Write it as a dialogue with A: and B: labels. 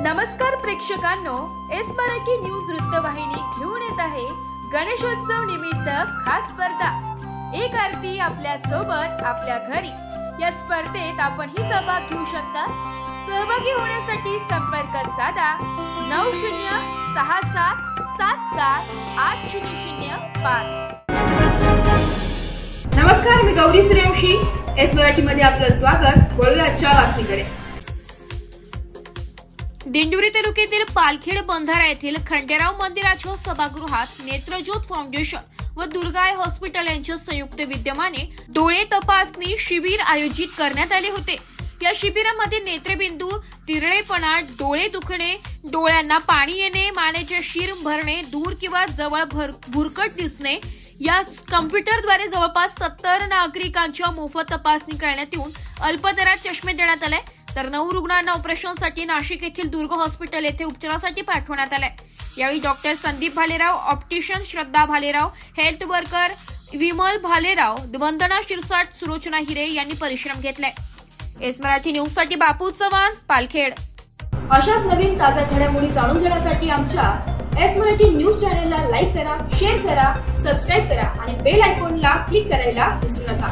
A: नमस्कार प्रेक्षकांनो, S Marathi news वृत्तवाहिनी घेऊन येत आहे गणेशोत्सव निमित्त खास स्पर्धा एक आरती आपल्या सोबत आपल्या घरी। या स्पर्धेत आपण ही सहभाग घेऊ शकता। सहभागी होण्यासाठी संपर्क साधा 9067778005। नमस्कार, मी गौरी सूर्यवंशी, एस मराठी मध्ये आपलं स्वागत। बोलूया आजच्या बातमीकडे। दिंडोरी तालुक्यातील पालखेड बंधारा येथील खंडेराव मंदिराच्या सभागृहात नेत्रज्योत फाउंडेशन व दुर्गाई हॉस्पिटल यांच्या संयुक्त विद्यमाने डोळे तपासणी शिबिर आयोजित करण्यात आले होते। या शिबिरामध्ये नेत्रबिंदू, तिरळेपणा, डोळे दुखणे, डोळ्यांना पाणी येणे, मानेचे शीर भरणे, दूर किंवा जवळ भुरकट दिसणे या कॉम्प्युटरद्वारे जवळपास 70 नागरिकांच्या मोफत तपासणी करण्यात येऊन अल्प दरात चष्मे देण्यात आले। तर 9 रुग्णांना ऑपरेशनसाठी नाशिक येथील दुर्गा हॉस्पिटल येथे उपचारासाठी पाठवण्यात आले। यावेळी डॉक्टर संदीप भालेराव, ऑप्टिशियन श्रद्धा भालेराव, हेल्थ वर्कर विमल भालेराव, वंदना शिरसाट, सुलोचना हिरे यांनी परिश्रम घेतले। एस मराठी न्यूज साठी बापू चव्हाण, पालखेड। अशाच नवीन ताज्या घडामोडी जाणून घेण्यासाठी आमच्या एस मराठी न्यूज चॅनलला लाईक करा, शेअर करा, सबस्क्राइब करा आणि बेल आयकॉनला क्लिक करायला विसरू नका।